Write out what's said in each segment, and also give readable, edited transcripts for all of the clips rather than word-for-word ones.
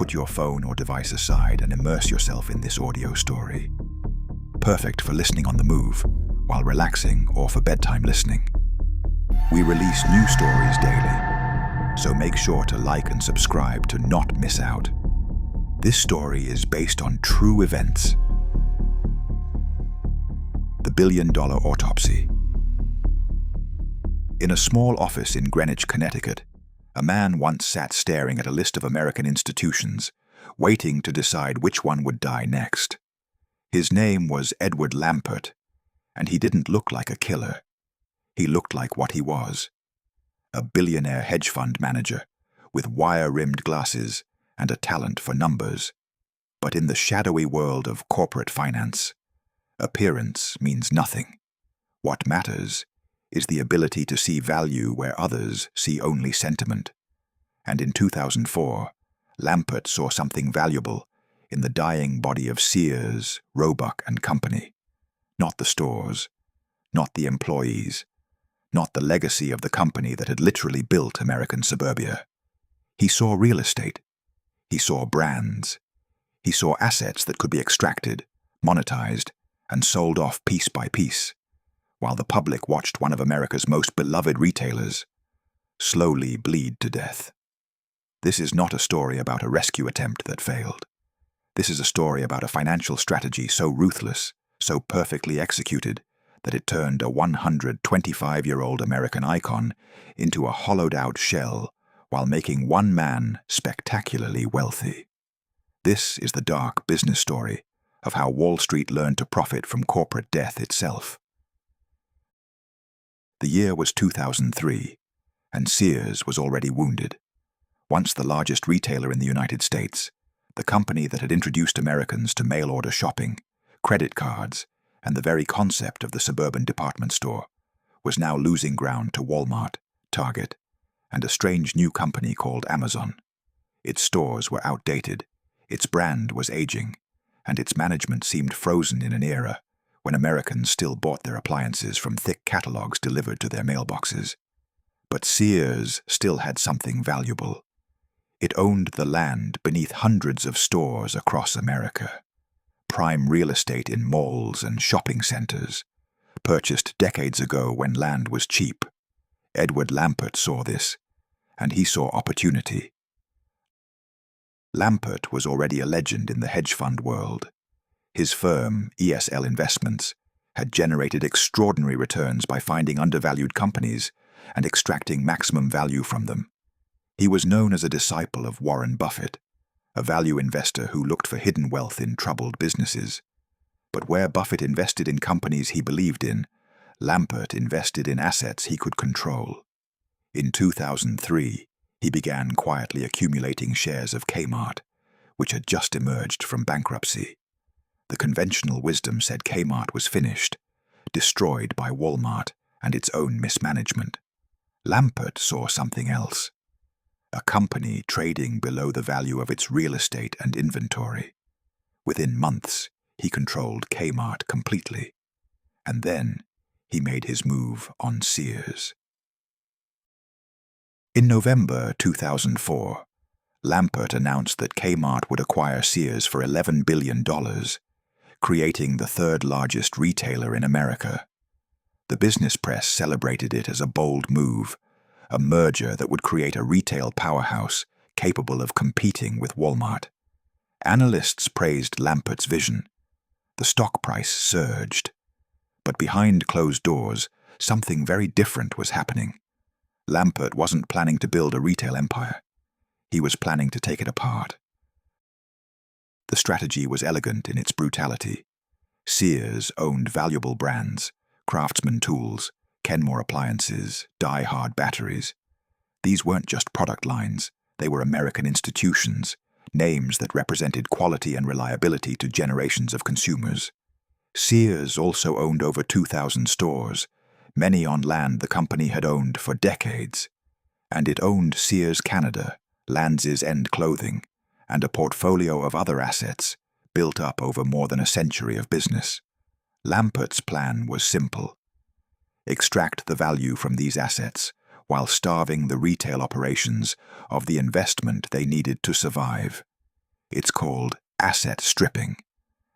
put your phone or device aside and immerse yourself in this audio story. Perfect for listening on the move, while relaxing, or for bedtime listening. We release new stories daily, so make sure to like and subscribe to not miss out. This story is based on true events. The $1 billion autopsy. In a small office in Greenwich, Connecticut, a man once sat staring at a list of American institutions, waiting to decide which one would die next. His name was Edward Lampert, and he didn't look like a killer. He looked like what he was: a billionaire hedge fund manager with wire-rimmed glasses and a talent for numbers. But in the shadowy world of corporate finance, appearance means nothing. What matters is the ability to see value where others see only sentiment. And in 2004, Lampert saw something valuable in the dying body of Sears, Roebuck and Company. Not the stores, not the employees, not the legacy of the company that had literally built American suburbia. He saw real estate. He saw brands. He saw assets that could be extracted, monetized, and sold off piece by piece, while the public watched one of America's most beloved retailers slowly bleed to death. This is not a story about a rescue attempt that failed. This is a story about a financial strategy so ruthless, so perfectly executed, that it turned a 125-year-old American icon into a hollowed-out shell while making one man spectacularly wealthy. This is the dark business story of how Wall Street learned to profit from corporate death itself. The year was 2003, and Sears was already wounded. Once the largest retailer in the United States, the company that had introduced Americans to mail-order shopping, credit cards, and the very concept of the suburban department store, was now losing ground to Walmart, Target, and a strange new company called Amazon. Its stores were outdated, its brand was aging, and its management seemed frozen in an era when Americans still bought their appliances from thick catalogs delivered to their mailboxes. But Sears still had something valuable. It owned the land beneath hundreds of stores across America. Prime real estate in malls and shopping centers, purchased decades ago when land was cheap. Edward Lampert saw this, and he saw opportunity. Lampert was already a legend in the hedge fund world. His firm, ESL Investments, had generated extraordinary returns by finding undervalued companies and extracting maximum value from them. He was known as a disciple of Warren Buffett, a value investor who looked for hidden wealth in troubled businesses. But where Buffett invested in companies he believed in, Lampert invested in assets he could control. In 2003, he began quietly accumulating shares of Kmart, which had just emerged from bankruptcy. The conventional wisdom said Kmart was finished, destroyed by Walmart and its own mismanagement. Lampert saw something else: a company trading below the value of its real estate and inventory. Within months, he controlled Kmart completely. And then, he made his move on Sears. In November 2004, Lampert announced that Kmart would acquire Sears for $11 billion, creating the third-largest retailer in America. The business press celebrated it as a bold move, a merger that would create a retail powerhouse capable of competing with Walmart. Analysts praised Lampert's vision. The stock price surged. But behind closed doors, something very different was happening. Lampert wasn't planning to build a retail empire. He was planning to take it apart. The strategy was elegant in its brutality. Sears owned valuable brands: Craftsman Tools, Kenmore Appliances, Die Hard batteries. These weren't just product lines, they were American institutions, names that represented quality and reliability to generations of consumers. Sears also owned over 2,000 stores, many on land the company had owned for decades. And it owned Sears Canada, Lands' End Clothing, and a portfolio of other assets built up over more than a century of business. Lampert's plan was simple: extract the value from these assets while starving the retail operations of the investment they needed to survive. It's called asset stripping,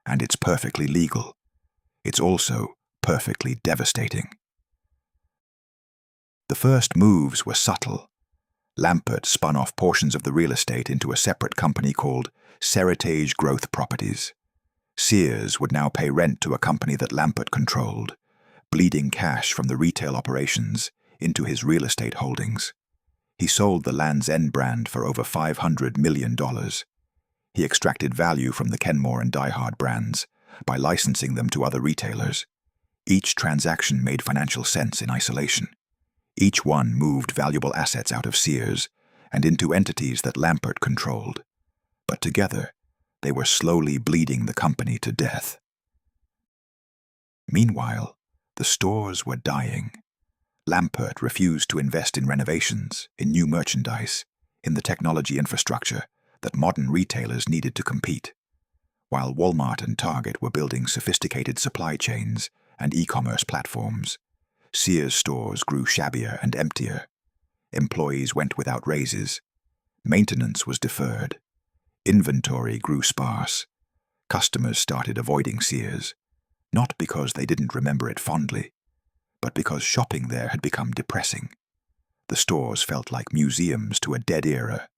and it's perfectly legal. It's also perfectly devastating. The first moves were subtle. Lampert spun off portions of the real estate into a separate company called Sears Growth Properties. Sears would now pay rent to a company that Lampert controlled, bleeding cash from the retail operations into his real estate holdings. He sold the Land's End brand for over $500 million. He extracted value from the Kenmore and Die Hard brands by licensing them to other retailers. Each transaction made financial sense in isolation. Each one moved valuable assets out of Sears and into entities that Lampert controlled. But together, they were slowly bleeding the company to death. Meanwhile, the stores were dying. Lampert refused to invest in renovations, in new merchandise, in the technology infrastructure that modern retailers needed to compete. While Walmart and Target were building sophisticated supply chains and e-commerce platforms, Sears stores grew shabbier and emptier. Employees went without raises. Maintenance was deferred. Inventory grew sparse. Customers started avoiding Sears, not because they didn't remember it fondly, but because shopping there had become depressing. The stores felt like museums to a dead era,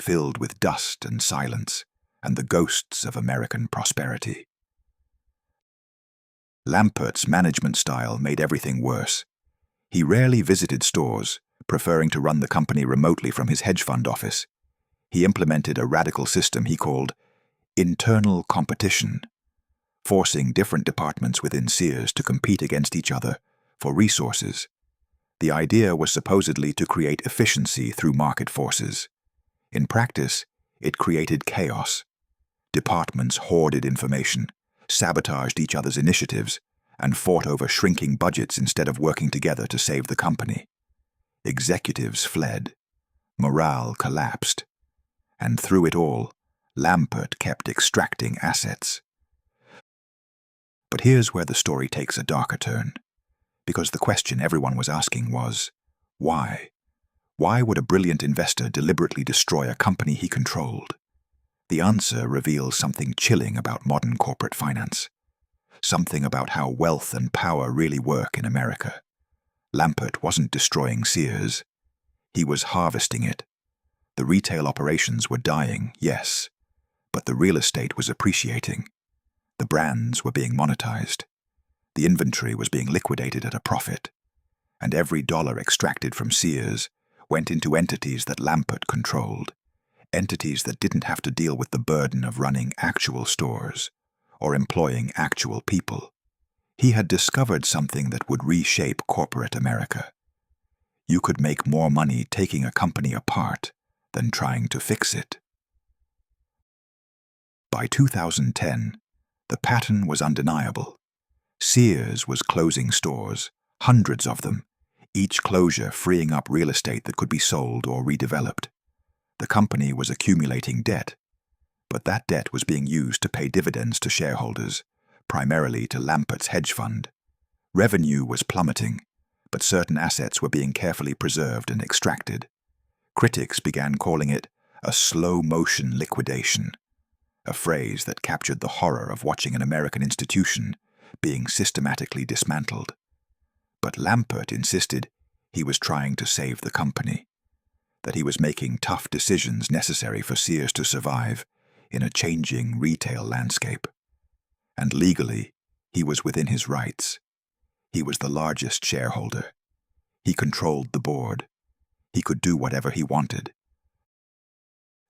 filled with dust and silence and the ghosts of American prosperity. Lampert's management style made everything worse. He rarely visited stores, preferring to run the company remotely from his hedge fund office. He implemented a radical system he called internal competition, forcing different departments within Sears to compete against each other for resources. The idea was supposedly to create efficiency through market forces. In practice, it created chaos. Departments hoarded information, sabotaged each other's initiatives, and fought over shrinking budgets instead of working together to save the company. Executives fled. Morale collapsed. And through it all, Lampert kept extracting assets. But here's where the story takes a darker turn. Because the question everyone was asking was, why? Why would a brilliant investor deliberately destroy a company he controlled? The answer reveals something chilling about modern corporate finance. Something about how wealth and power really work in America. Lampert wasn't destroying Sears. He was harvesting it. The retail operations were dying, yes, but the real estate was appreciating. The brands were being monetized. The inventory was being liquidated at a profit. And every dollar extracted from Sears went into entities that Lampert controlled, entities that didn't have to deal with the burden of running actual stores or employing actual people. He had discovered something that would reshape corporate America. You could make more money taking a company apart than trying to fix it. By 2010, the pattern was undeniable. Sears was closing stores, hundreds of them, each closure freeing up real estate that could be sold or redeveloped. The company was accumulating debt, but that debt was being used to pay dividends to shareholders, primarily to Lampert's hedge fund. Revenue was plummeting, but certain assets were being carefully preserved and extracted. Critics began calling it a slow-motion liquidation, a phrase that captured the horror of watching an American institution being systematically dismantled. But Lampert insisted he was trying to save the company, that he was making tough decisions necessary for Sears to survive in a changing retail landscape. And legally, he was within his rights. He was the largest shareholder. He controlled the board. He could do whatever he wanted.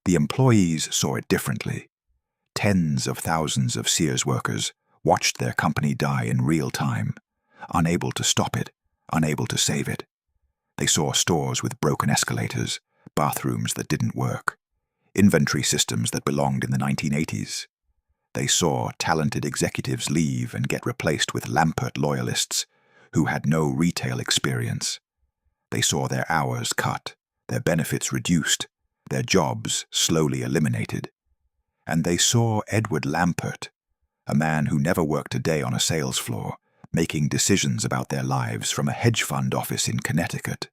The employees saw it differently. Tens of thousands of Sears workers watched their company die in real time, unable to stop it, unable to save it. They saw stores with broken escalators, bathrooms that didn't work, inventory systems that belonged in the 1980s. They saw talented executives leave and get replaced with Lampert loyalists who had no retail experience. They saw their hours cut, their benefits reduced, their jobs slowly eliminated. And they saw Edward Lampert, a man who never worked a day on a sales floor, making decisions about their lives from a hedge fund office in Connecticut.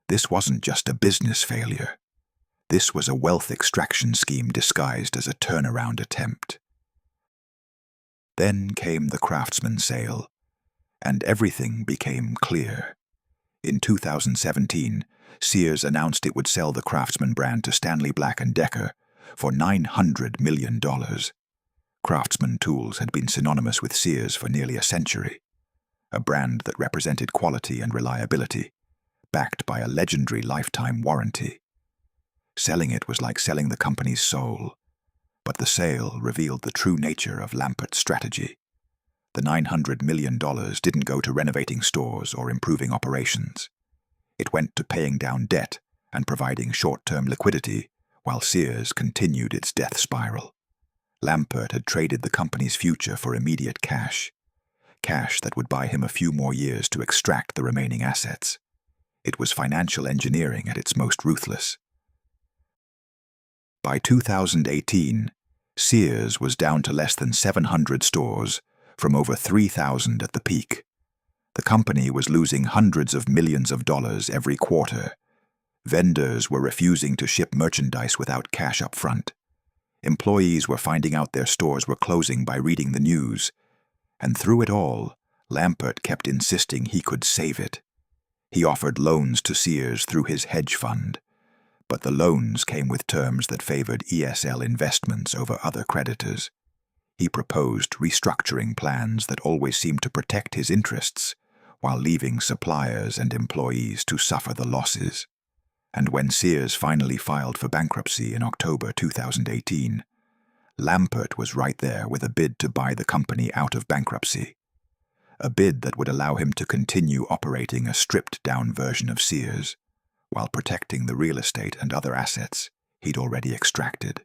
This wasn't just a business failure. This was a wealth extraction scheme disguised as a turnaround attempt. Then came the Craftsman sale, and everything became clear. In 2017, Sears announced it would sell the Craftsman brand to Stanley Black & Decker for $900 million. Craftsman tools had been synonymous with Sears for nearly a century, a brand that represented quality and reliability, backed by a legendary lifetime warranty. Selling it was like selling the company's soul, but the sale revealed the true nature of Lampert's strategy. The $900 million didn't go to renovating stores or improving operations. It went to paying down debt and providing short-term liquidity while Sears continued its death spiral. Lampert had traded the company's future for immediate cash that would buy him a few more years to extract the remaining assets. It was financial engineering at its most ruthless. By 2018, Sears was down to less than 700 stores, from over 3,000 at the peak. The company was losing hundreds of millions of dollars every quarter. Vendors were refusing to ship merchandise without cash up front. Employees were finding out their stores were closing by reading the news. And through it all, Lampert kept insisting he could save it. He offered loans to Sears through his hedge fund, but the loans came with terms that favored ESL investments over other creditors. He proposed restructuring plans that always seemed to protect his interests, while leaving suppliers and employees to suffer the losses. And when Sears finally filed for bankruptcy in October 2018, Lampert was right there with a bid to buy the company out of bankruptcy, a bid that would allow him to continue operating a stripped-down version of Sears, while protecting the real estate and other assets he'd already extracted.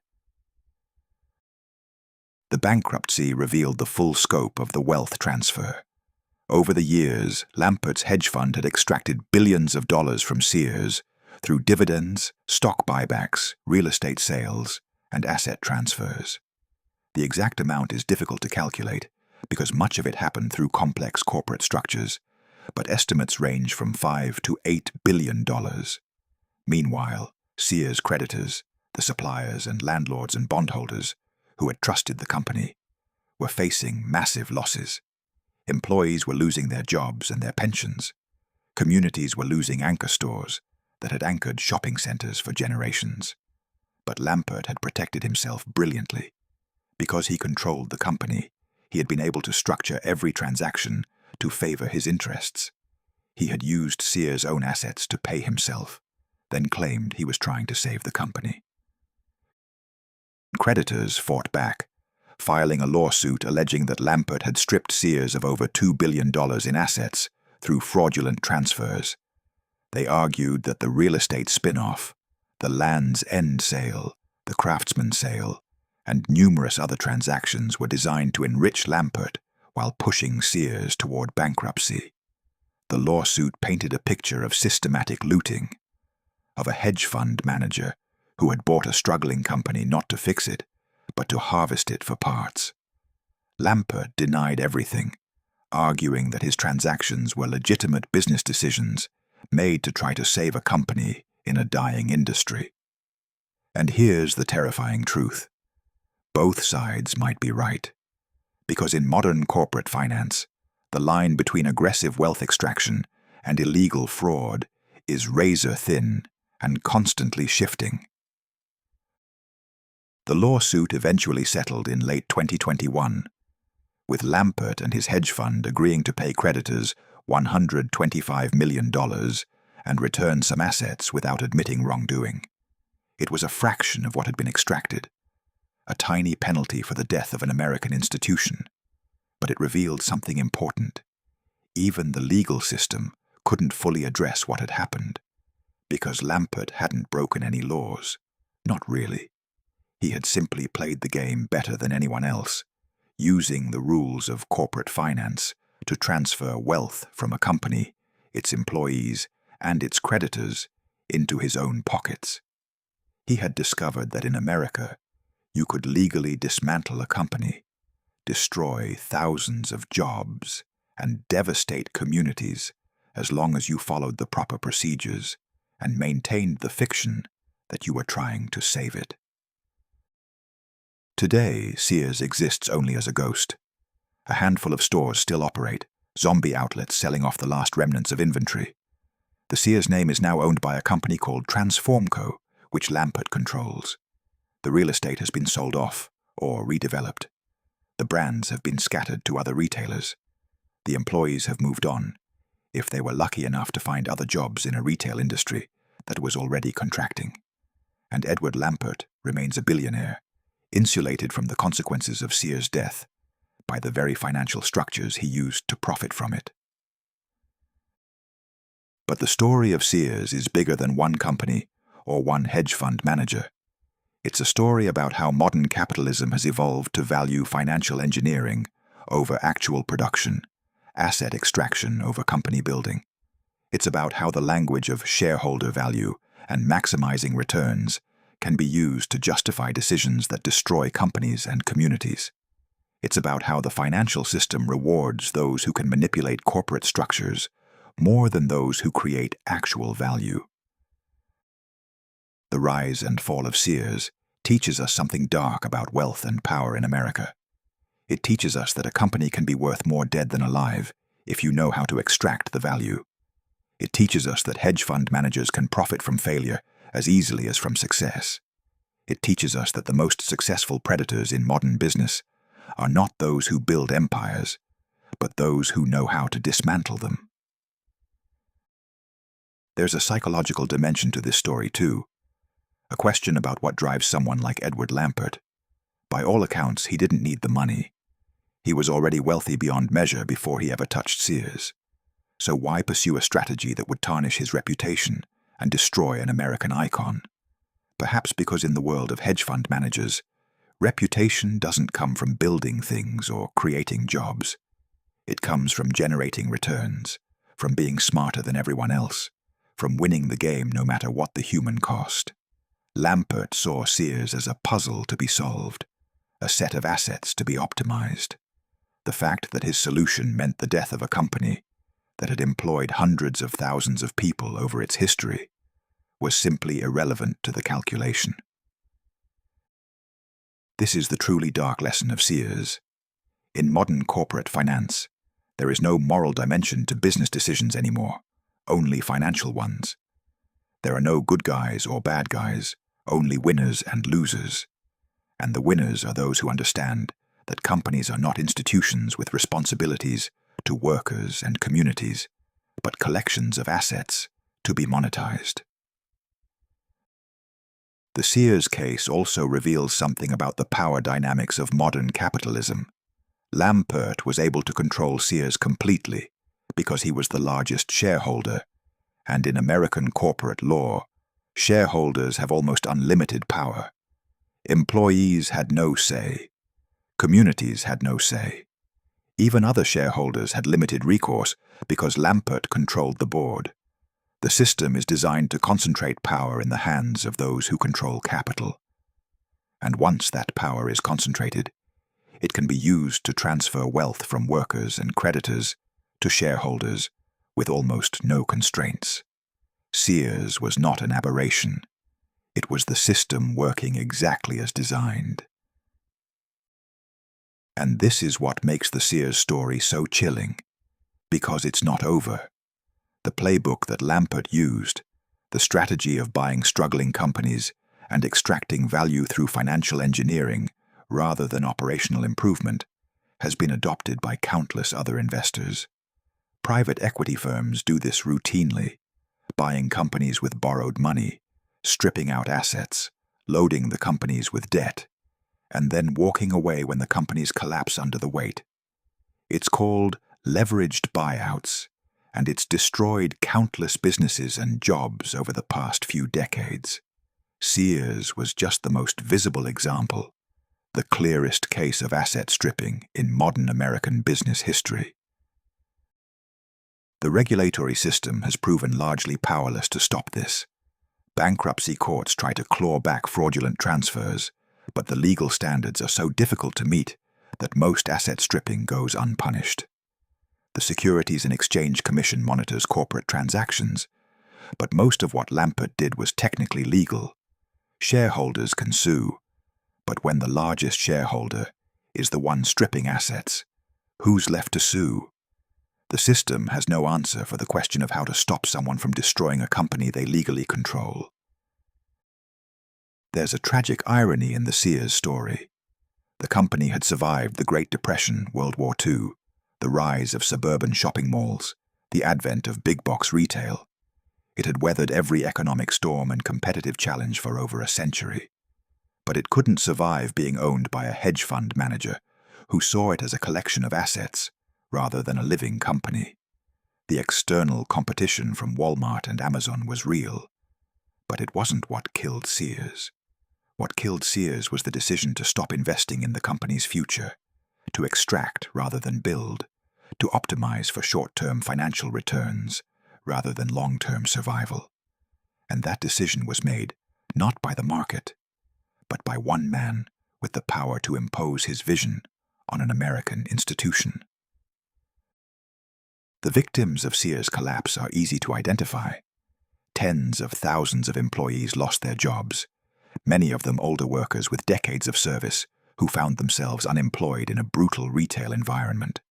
The bankruptcy revealed the full scope of the wealth transfer. Over the years, Lampert's hedge fund had extracted billions of dollars from Sears through dividends, stock buybacks, real estate sales, and asset transfers. The exact amount is difficult to calculate because much of it happened through complex corporate structures, but estimates range from $5 to $8 billion. Meanwhile, Sears' creditors, the suppliers and landlords and bondholders who had trusted the company, were facing massive losses. Employees were losing their jobs and their pensions. Communities were losing anchor stores that had anchored shopping centers for generations. But Lampert had protected himself brilliantly. Because he controlled the company, he had been able to structure every transaction to favor his interests. He had used Sears' own assets to pay himself, then claimed he was trying to save the company. Creditors fought back, filing a lawsuit alleging that Lampert had stripped Sears of over $2 billion in assets through fraudulent transfers. They argued that the real estate spin-off, the Land's End sale, the Craftsman sale, and numerous other transactions were designed to enrich Lampert while pushing Sears toward bankruptcy. The lawsuit painted a picture of systematic looting, of a hedge fund manager who had bought a struggling company not to fix it, but to harvest it for parts. Lampert denied everything, arguing that his transactions were legitimate business decisions made to try to save a company in a dying industry. And here's the terrifying truth. Both sides might be right, because in modern corporate finance, the line between aggressive wealth extraction and illegal fraud is razor-thin and constantly shifting. The lawsuit eventually settled in late 2021, with Lampert and his hedge fund agreeing to pay creditors $125 million and return some assets without admitting wrongdoing. It was a fraction of what had been extracted, a tiny penalty for the death of an American institution, but it revealed something important. Even the legal system couldn't fully address what had happened, because Lampert hadn't broken any laws. Not really. He had simply played the game better than anyone else, using the rules of corporate finance to transfer wealth from a company, its employees, and its creditors into his own pockets. He had discovered that in America, you could legally dismantle a company, destroy thousands of jobs, and devastate communities as long as you followed the proper procedures and maintained the fiction that you were trying to save it. Today, Sears exists only as a ghost. A handful of stores still operate, zombie outlets selling off the last remnants of inventory. The Sears name is now owned by a company called Transformco, which Lampert controls. The real estate has been sold off or redeveloped. The brands have been scattered to other retailers. The employees have moved on, if they were lucky enough to find other jobs in a retail industry that was already contracting. And Edward Lampert remains a billionaire, insulated from the consequences of Sears' death by the very financial structures he used to profit from it. But the story of Sears is bigger than one company or one hedge fund manager. It's a story about how modern capitalism has evolved to value financial engineering over actual production, asset extraction over company building. It's about how the language of shareholder value and maximizing returns can be used to justify decisions that destroy companies and communities. It's about how the financial system rewards those who can manipulate corporate structures more than those who create actual value. The rise and fall of Sears teaches us something dark about wealth and power in America. It teaches us that a company can be worth more dead than alive if you know how to extract the value. It teaches us that hedge fund managers can profit from failure as easily as from success. It teaches us that the most successful predators in modern business are not those who build empires, but those who know how to dismantle them. There's a psychological dimension to this story, too. A question about what drives someone like Edward Lampert. By all accounts, he didn't need the money. He was already wealthy beyond measure before he ever touched Sears. So why pursue a strategy that would tarnish his reputation and destroy an American icon? Perhaps because in the world of hedge fund managers, reputation doesn't come from building things or creating jobs. It comes from generating returns, from being smarter than everyone else, from winning the game no matter what the human cost. Lampert saw Sears as a puzzle to be solved, a set of assets to be optimized. The fact that his solution meant the death of a company that had employed hundreds of thousands of people over its history was simply irrelevant to the calculation. This is the truly dark lesson of Sears. In modern corporate finance, there is no moral dimension to business decisions anymore, only financial ones. There are no good guys or bad guys, only winners and losers. And the winners are those who understand that companies are not institutions with responsibilities to workers and communities, but collections of assets to be monetized. The Sears case also reveals something about the power dynamics of modern capitalism. Lampert was able to control Sears completely because he was the largest shareholder, and in American corporate law, shareholders have almost unlimited power. Employees had no say. Communities had no say. Even other shareholders had limited recourse because Lampert controlled the board. The system is designed to concentrate power in the hands of those who control capital. And once that power is concentrated, it can be used to transfer wealth from workers and creditors to shareholders with almost no constraints. Sears was not an aberration. It was the system working exactly as designed. And this is what makes the Sears story so chilling, because it's not over. The playbook that Lampert used, the strategy of buying struggling companies and extracting value through financial engineering rather than operational improvement, has been adopted by countless other investors. Private equity firms do this routinely, buying companies with borrowed money, stripping out assets, loading the companies with debt, and then walking away when the companies collapse under the weight. It's called leveraged buyouts, and it's destroyed countless businesses and jobs over the past few decades. Sears was just the most visible example, the clearest case of asset stripping in modern American business history. The regulatory system has proven largely powerless to stop this. Bankruptcy courts try to claw back fraudulent transfers, but the legal standards are so difficult to meet that most asset stripping goes unpunished. The Securities and Exchange Commission monitors corporate transactions, but most of what Lampert did was technically legal, Shareholders can sue, but when the largest shareholder is the one stripping assets, who's left to sue? The system has no answer for the question of how to stop someone from destroying a company they legally control. There's a tragic irony in the Sears story. The company had survived the Great Depression, World War II, the rise of suburban shopping malls, the advent of big-box retail. It had weathered every economic storm and competitive challenge for over a century. But it couldn't survive being owned by a hedge fund manager who saw it as a collection of assets rather than a living company. The external competition from Walmart and Amazon was real, but it wasn't what killed Sears. What killed Sears was the decision to stop investing in the company's future, to extract rather than build, to optimize for short-term financial returns rather than long-term survival. And that decision was made not by the market, but by one man with the power to impose his vision on an American institution. The victims of Sears' collapse are easy to identify. Tens of thousands of employees lost their jobs, many of them older workers with decades of service who found themselves unemployed in a brutal retail environment.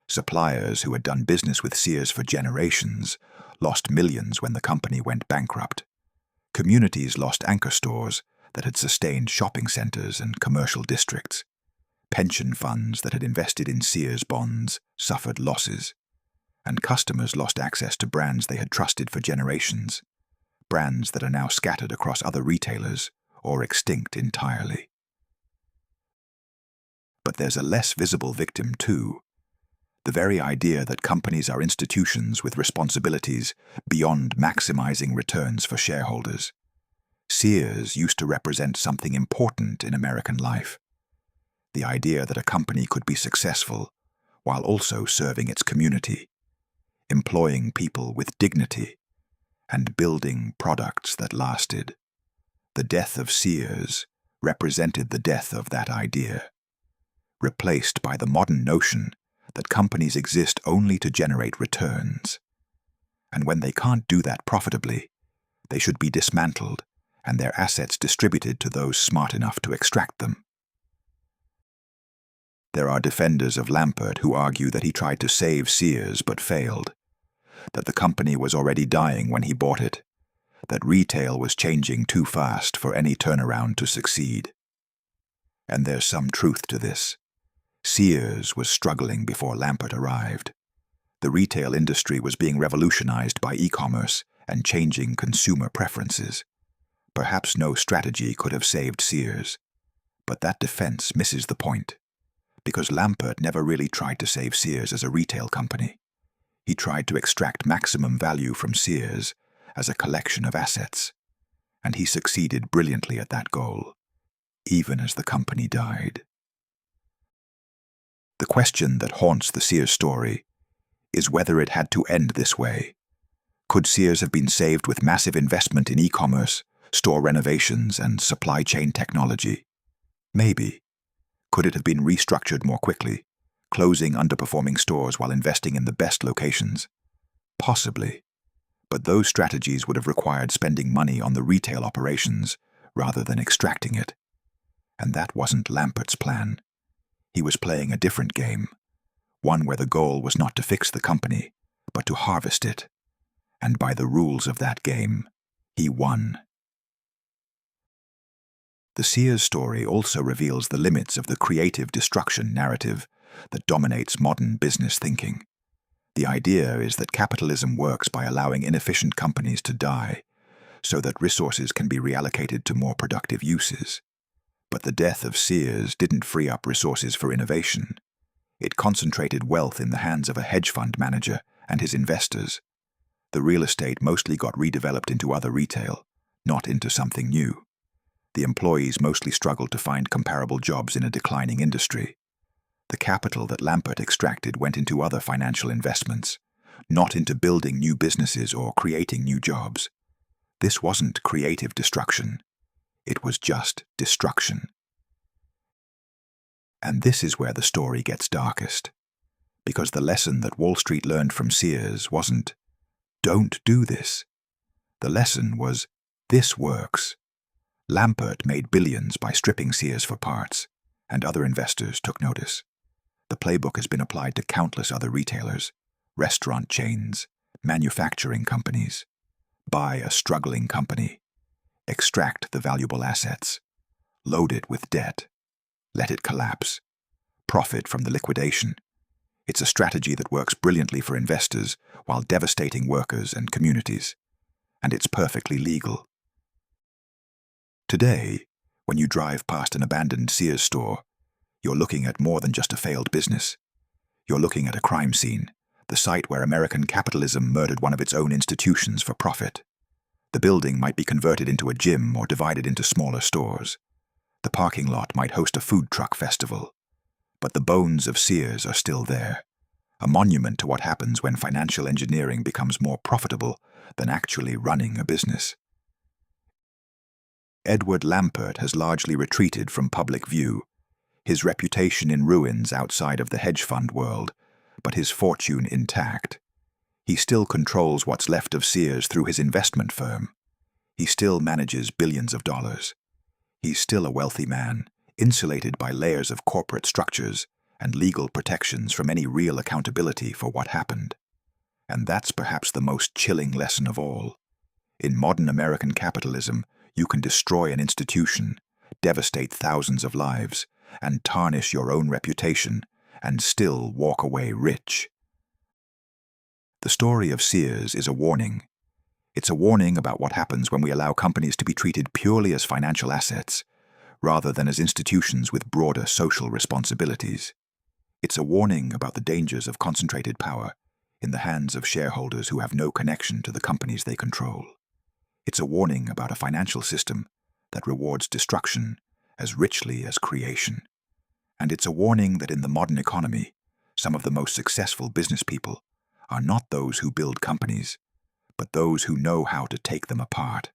Suppliers who had done business with Sears for generations lost millions when the company went bankrupt. Communities lost anchor stores that had sustained shopping centers and commercial districts. Pension funds that had invested in Sears bonds suffered losses. And customers lost access to brands they had trusted for generations, brands that are now scattered across other retailers or extinct entirely. But there's a less visible victim too. The very idea that companies are institutions with responsibilities beyond maximizing returns for shareholders. Sears used to represent something important in American life. The idea that a company could be successful while also serving its community, employing people with dignity, and building products that lasted. The death of Sears represented the death of that idea, replaced by the modern notion that companies exist only to generate returns. And when they can't do that profitably, they should be dismantled and their assets distributed to those smart enough to extract them. There are defenders of Lampert who argue that he tried to save Sears but failed, that the company was already dying when he bought it, that retail was changing too fast for any turnaround to succeed. And there's some truth to this. Sears was struggling before Lampert arrived. The retail industry was being revolutionized by e-commerce and changing consumer preferences. Perhaps no strategy could have saved Sears, but that defense misses the point, because Lampert never really tried to save Sears as a retail company. He tried to extract maximum value from Sears as a collection of assets, and he succeeded brilliantly at that goal, even as the company died. The question that haunts the Sears story is whether it had to end this way. Could Sears have been saved with massive investment in e-commerce, store renovations, and supply chain technology? Maybe. Could it have been restructured more quickly, closing underperforming stores while investing in the best locations? Possibly. But those strategies would have required spending money on the retail operations rather than extracting it. And that wasn't Lampert's plan. He was playing a different game, one where the goal was not to fix the company, but to harvest it. And by the rules of that game, he won. The Sears story also reveals the limits of the creative destruction narrative that dominates modern business thinking. The idea is that capitalism works by allowing inefficient companies to die, so that resources can be reallocated to more productive uses. But the death of Sears didn't free up resources for innovation. It concentrated wealth in the hands of a hedge fund manager and his investors. The real estate mostly got redeveloped into other retail, not into something new. The employees mostly struggled to find comparable jobs in a declining industry. The capital that Lampert extracted went into other financial investments, not into building new businesses or creating new jobs. This wasn't creative destruction. It was just destruction. And this is where the story gets darkest, because the lesson that Wall Street learned from Sears wasn't, "Don't do this." The lesson was, "This works." Lampert made billions by stripping Sears for parts, and other investors took notice. The playbook has been applied to countless other retailers, restaurant chains, manufacturing companies. Buy a struggling company, extract the valuable assets, load it with debt, let it collapse, profit from the liquidation. It's a strategy that works brilliantly for investors while devastating workers and communities, and it's perfectly legal. Today, when you drive past an abandoned Sears store, you're looking at more than just a failed business. You're looking at a crime scene, the site where American capitalism murdered one of its own institutions for profit. The building might be converted into a gym or divided into smaller stores. The parking lot might host a food truck festival. But the bones of Sears are still there, a monument to what happens when financial engineering becomes more profitable than actually running a business. Edward Lampert has largely retreated from public view, his reputation in ruins outside of the hedge fund world, but his fortune intact. He still controls what's left of Sears through his investment firm. He still manages billions of dollars. He's still a wealthy man, insulated by layers of corporate structures and legal protections from any real accountability for what happened. And that's perhaps the most chilling lesson of all. In modern American capitalism, you can destroy an institution, devastate thousands of lives, and tarnish your own reputation, and still walk away rich. The story of Sears is a warning. It's a warning about what happens when we allow companies to be treated purely as financial assets, rather than as institutions with broader social responsibilities. It's a warning about the dangers of concentrated power in the hands of shareholders who have no connection to the companies they control. It's a warning about a financial system that rewards destruction as richly as creation. And it's a warning that in the modern economy, some of the most successful business people are not those who build companies, but those who know how to take them apart.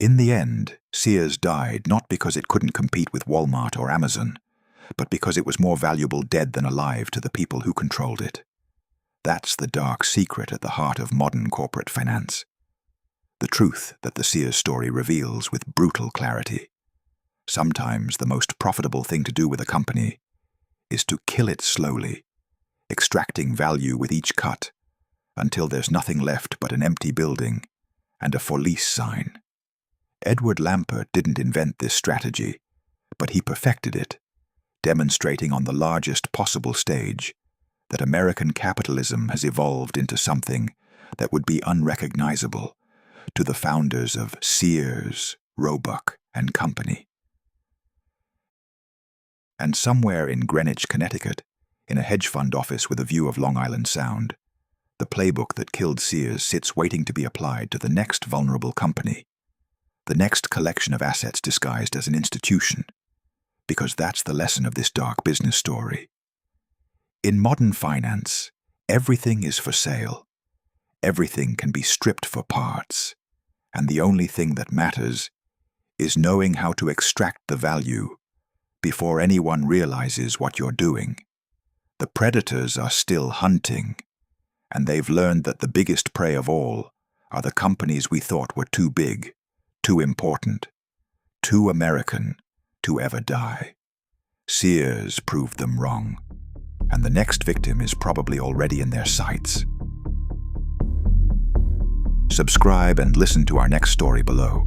In the end, Sears died not because it couldn't compete with Walmart or Amazon, but because it was more valuable dead than alive to the people who controlled it. That's the dark secret at the heart of modern corporate finance. The truth that the Sears story reveals with brutal clarity. Sometimes the most profitable thing to do with a company is to kill it slowly, extracting value with each cut, until there's nothing left but an empty building and a for lease sign. Edward Lampert didn't invent this strategy, but he perfected it, demonstrating on the largest possible stage that American capitalism has evolved into something that would be unrecognizable to the founders of Sears, Roebuck and Company. And somewhere in Greenwich, Connecticut, in a hedge fund office with a view of Long Island Sound, the playbook that killed Sears sits waiting to be applied to the next vulnerable company, the next collection of assets disguised as an institution, because that's the lesson of this dark business story. In modern finance, everything is for sale. Everything can be stripped for parts, and the only thing that matters is knowing how to extract the value before anyone realizes what you're doing. The predators are still hunting, and they've learned that the biggest prey of all are the companies we thought were too big, too important, too American to ever die. Sears proved them wrong, and the next victim is probably already in their sights. Subscribe and listen to our next story below.